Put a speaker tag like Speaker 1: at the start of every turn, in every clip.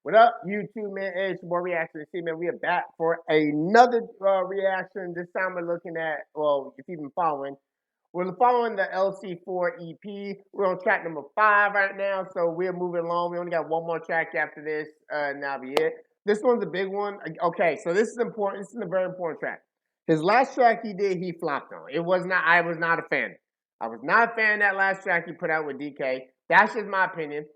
Speaker 1: What up, YouTube, man? Hey, it's your boy Reaction to see, man. We are back for another reaction. This time we're looking at, well, if you've been following, we're following the Lc4 EP. We're on track number 5 right now, so we're moving along. We only got one more track after this, and that'll be it. This one's a big one. Okay, so this is important. This is a very important track. His last track he did, he flopped on. It was not. I was not a fan. I was not a fan of that last track he put out with DK. That's just my opinion.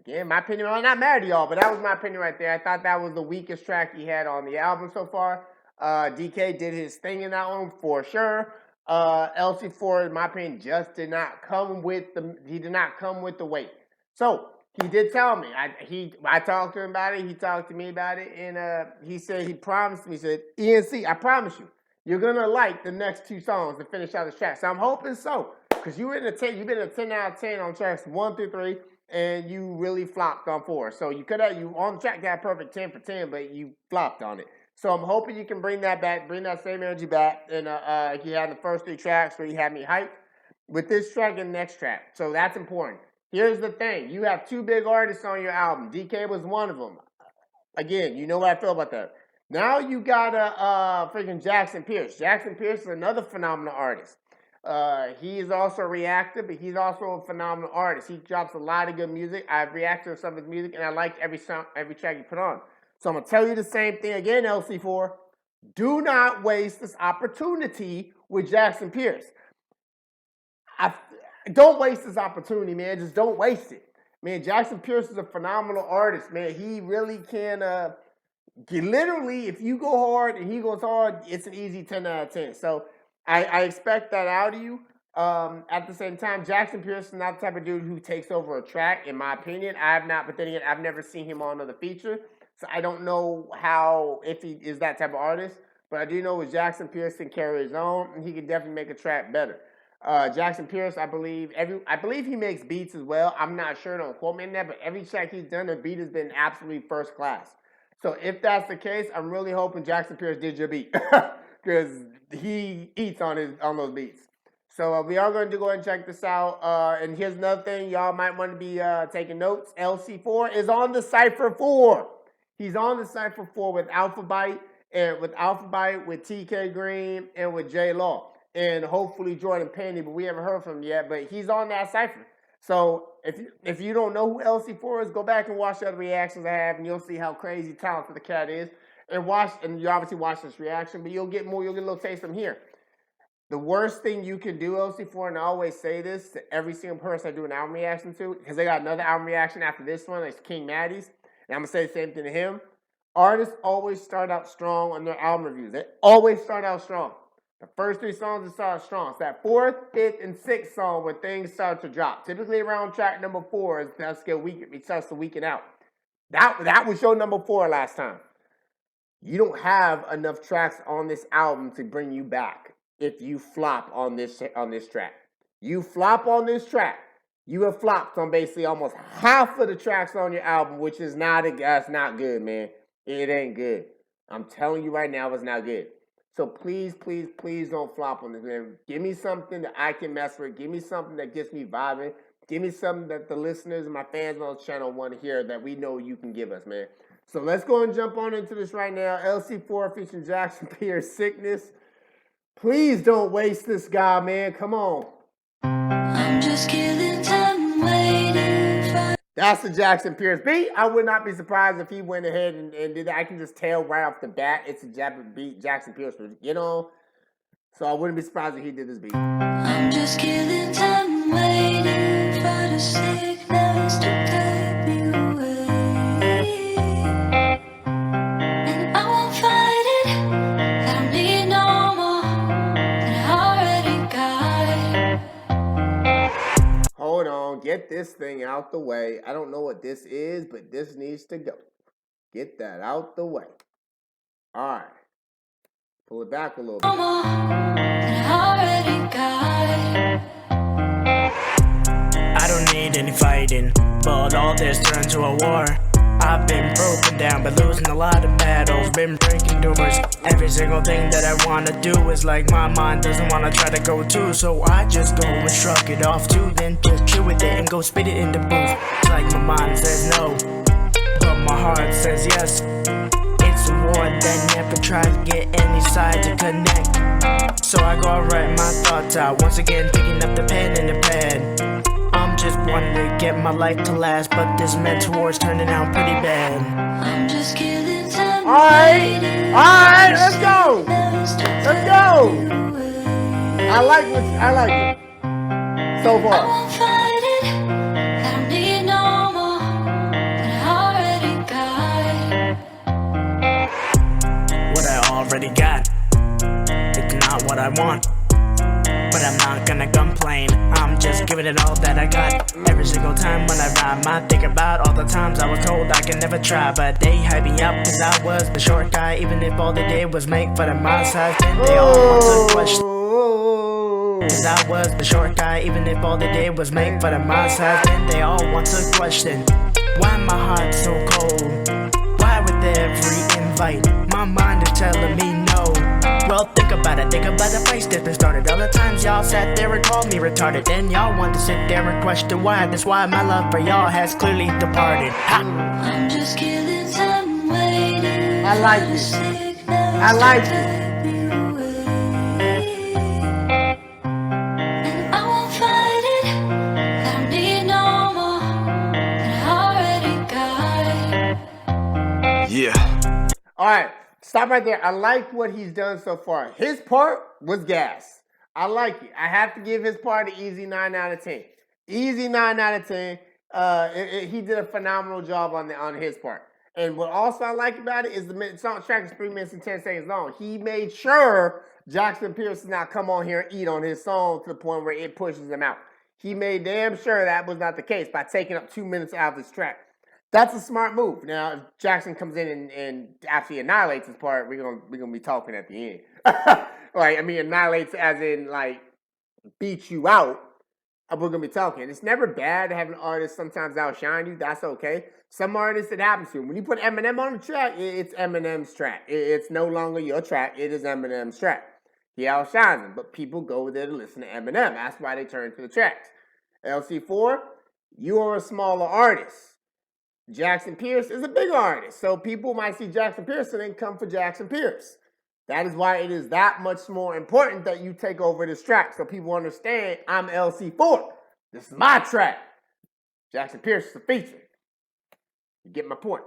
Speaker 1: Again, my opinion, I'm not mad at y'all, but that was my opinion right there. I thought that was the weakest track he had on the album so far. DK did his thing in that one for sure. Lc4, in my opinion, just did not come with the weight. So he did tell me. I talked to him about it. He talked to me about it, and he said he promised me. He said, ENC, I promise you, you're gonna like the next 2 songs to finish out this track. So I'm hoping so, because you've been a 10 out of 10 on tracks 1 through 3. And you really flopped on 4. So you could have, you on the track got a perfect 10 for 10, but you flopped on it. So I'm hoping you can bring that back, bring that same energy back. And like you had the first 3 tracks where you had me hyped with this track and next track. So that's important. Here's the thing. You have 2 big artists on your album. DK was one of them. Again, you know what I feel about that. Now you got freaking Jackson Pierce. Jackson Pierce is another phenomenal artist. He is also reactive, but he's also a phenomenal artist. He drops a lot of good music. I've reacted to some of his music, and I liked every track he put on. So I'm going to tell you the same thing again, Lc4. Do not waste this opportunity with Jackson Pierce. Don't waste this opportunity, man. Just don't waste it. Man, Jackson Pierce is a phenomenal artist, man. He really can, literally, if you go hard and he goes hard, it's an easy 10 out of 10. So I expect that out of you. At the same time, Jackson Pierce is not the type of dude who takes over a track, in my opinion. But then again, I've never seen him on another feature, so I don't know if he is that type of artist. But I do know with Jackson Pierce can carry his own, and he can definitely make a track better. Jackson Pierce, I believe he makes beats as well. I'm not sure, don't quote me on that, but every track he's done, the beat has been absolutely first class. So if that's the case, I'm really hoping Jackson Pierce did your beat. Because he eats on those beats. So we are going to go ahead and check this out. And here's another thing y'all might want to be taking notes. Lc4 is on the Cypher 4. He's on the Cypher 4 with Alphabite, with TK Green, and with J Law. And hopefully Jordan Penny, but we haven't heard from him yet. But he's on that Cypher. So if you don't know who Lc4 is, go back and watch the other reactions I have, and you'll see how crazy talented the cat is. And you obviously watch this reaction, but you'll get a little taste from here. The worst thing you can do, Lc4, and I always say this to every single person I do an album reaction to, because they got another album reaction after this one, it's King Maddie's, and I'm going to say the same thing to him. Artists always start out strong on their album reviews. They always start out strong. The first 3 songs they start strong. It's that 4th, 5th, and 6th song where things start to drop. Typically around track number 4, it starts to weaken out. That was show number 4 last time. You don't have enough tracks on this album to bring you back if you flop on this track. You flop on this track, you have flopped on basically almost half of the tracks on your album, which is that's not good, man. It ain't good. I'm telling you right now, it's not good. So please, please, please don't flop on this, man. Give me something that I can mess with. Give me something that gets me vibing. Give me something that the listeners and my fans on the channel want to hear that we know you can give us, man. So let's go and jump on into this right now. Lc4 featuring Jackson Pierce, Sickness. Please don't waste this guy, man. Come on. I'm just killing time waiting for... That's the Jackson Pierce beat. I would not be surprised if he went ahead and did that. I can just tell right off the bat it's a Jackson Pierce beat, you know? So I wouldn't be surprised if he did this beat. I'm just killing time waiting for the sickness to take me away. Get this thing out the way. I don't know what this is, but this needs to go. Get that out the way. All right. Pull it back a little bit.
Speaker 2: I don't need any fighting, but all this turned to a war. I've been broken down, but losing a lot of battles. Been breaking doors. Every single thing that I wanna do is like my mind doesn't wanna try to go to. So I just go and shrug it off too. Then just chill with it and go spit it in the booth. It's like my mind says no, but my heart says yes. It's a war that never tried to get any side to connect. So I go and write my thoughts out. Once again, picking up the pen and the pad. I'm just wanting to get my life to last, but this mentor's turning out pretty bad.
Speaker 3: I'm just killing time.
Speaker 1: Alright, let's go. Let's go. I like it. So
Speaker 3: I
Speaker 1: far.
Speaker 3: won't fight it. I don't need no more than I already got.
Speaker 2: What I already got, it's not what I want, but I'm not gonna complain. I'm just giving it all that I got. Every single time when I rhyme, I think about all the times I was told I could never try, but they hype me up cause I was the short guy. Even if all they did was make fun of my size, then they all want to question. Cause I was the short guy, even if all they did was make fun of my size, then they all want to question. Why my heart so cold? Why with every invite, my mind is telling me no? Well, think about it, the place that's been started. All the times y'all sat there and called me retarded. Then y'all want to sit there and question why. That's why my love for y'all has clearly departed. Ha!
Speaker 3: I'm just killing time waiting.
Speaker 1: I like it. I like it.
Speaker 3: And I won't fight it. I don't need no more than I already got.
Speaker 4: Yeah.
Speaker 1: Alright, stop right there. I like what he's done so far. His part was gas. I like it. I have to give his part an easy 9 out of 10. Easy 9 out of 10. He did a phenomenal job on his part. And what also I like about it is the song track is 3 minutes and 10 seconds long. He made sure Jackson Pierce does not come on here and eat on his song to the point where it pushes him out. He made damn sure that was not the case by taking up 2 minutes out of this track. That's a smart move. Now, if Jackson comes in and actually annihilates his part, we're gonna be talking at the end. Like, I mean, annihilates as in like beat you out. We're gonna be talking. It's never bad to have an artist sometimes outshine you. That's okay. Some artists it happens to. When you put Eminem on the track, it's Eminem's track. It's no longer your track. It is Eminem's track. He outshines him, but people go there to listen to Eminem. That's why they turn to the tracks. Lc4, you are a smaller artist. Jackson Pierce is a bigger artist. So people might see Jackson Pierce and then come for Jackson Pierce. That is why it is that much more important that you take over this track. So people understand I'm Lc4. This is my track. Jackson Pierce is a feature. You get my point.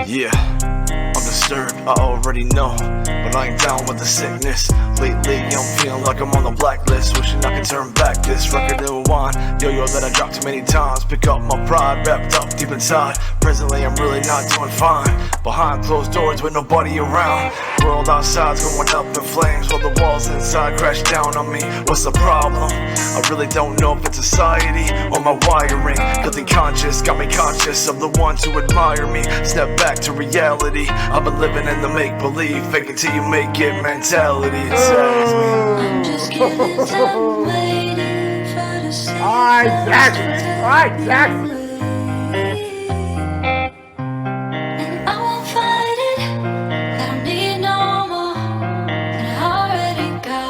Speaker 4: Yeah, I'm disturbed, I already know, but I ain't down with the sickness. Lately, I'm feeling like I'm on the blacklist, wishing I could turn back this record and rewind. Yo-yo that I dropped too many times, pick up my pride, wrapped up deep inside. Presently, I'm really not doing fine, behind closed doors with nobody around. World outside's going up in flames, while the walls inside crash down on me. What's the problem? I really don't know if it's society or my wiring. Guilty conscious got me conscious of the ones who admire me. Step back to reality, I've been living in the make-believe, fake it till you make it mentality.
Speaker 3: I'm just killing time waiting for the signal.
Speaker 1: Alright, Jackson. Alright, Jackson.
Speaker 3: And I won't fight it. I don't need no more than I already got.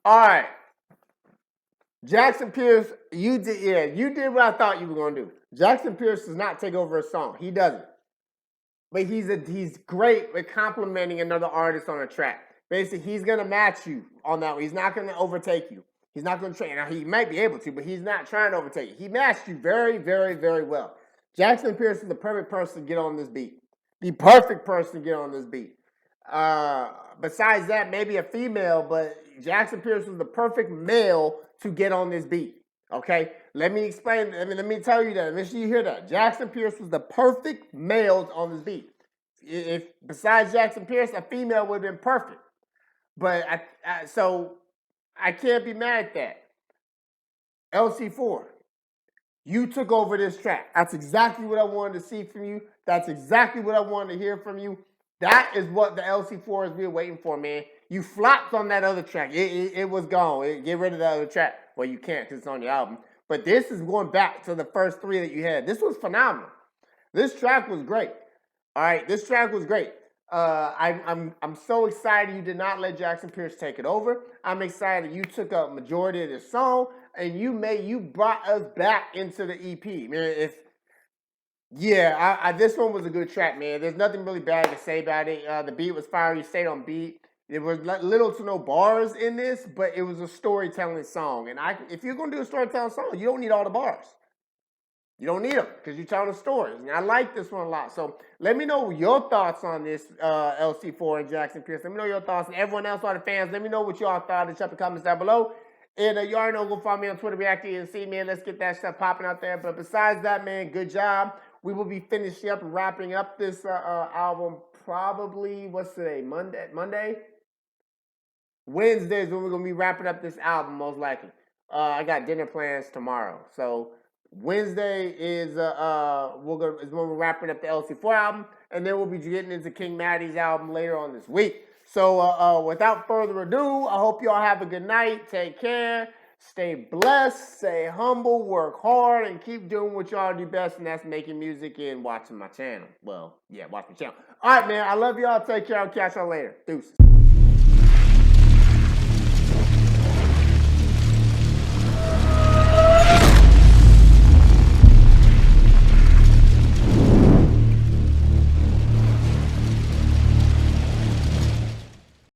Speaker 1: Alright. Jackson Pierce, you did what I thought you were gonna do. Jackson Pierce does not take over a song. He doesn't. But he's great with complimenting another artist on a track. Basically, he's gonna match you on that one. He's not gonna overtake you. He's not gonna try. Now he might be able to, but he's not trying to overtake you. He matched you very, very, very well. Jackson Pierce is the perfect person to get on this beat. The perfect person to get on this beat. Besides that, maybe a female, but Jackson Pierce was the perfect male to get on this beat. Okay, let me explain. Let me tell you that. Make sure you hear that. Jackson Pierce was the perfect male on this beat. If besides Jackson Pierce, a female would have been perfect. But so I can't be mad at that. Lc4, You took over this track. That's exactly what I wanted to see from you. That's exactly what I wanted to hear from you. That is what the LC4 has been waiting for, man. You flopped on that other track. It was gone. Get rid of that other track. Well, you can't because it's on your album. But this is going back to the first three that you had. This was phenomenal. This track was great. All right, this track was great. I'm so excited you did not let Jackson Pierce take it over. I'm excited you took a majority of this song and you brought us back into the EP, man. This one was a good track, man. There's nothing really bad to say about it. The beat was fire. You stayed on beat. There was little to no bars in this, but it was a storytelling song. And if you're gonna do a storytelling song, you don't need all the bars. You don't need them because you're telling a story. And I like this one a lot. So let me know your thoughts on this LC4 and Jackson Pierce. Let me know your thoughts. And everyone else, all the fans, let me know what y'all thought in the comments down below. And you already know, go follow me on Twitter, React man. Let's get that stuff popping out there. But besides that, man, good job. We will be finishing up and wrapping up this album probably, what's today, Monday? Wednesday is when we're going to be wrapping up this album, most likely. I got dinner plans tomorrow. So Wednesday is when we're wrapping up the LC4 album, and then we'll be getting into King Maddie's album later on this week. So without further ado, I hope y'all have a good night. Take care. Stay blessed. Stay humble. Work hard, and keep doing what y'all do best, and that's making music and watching my channel. Well, yeah, watch my channel. All right, man. I love y'all. Take care. I'll catch y'all later. Deuces.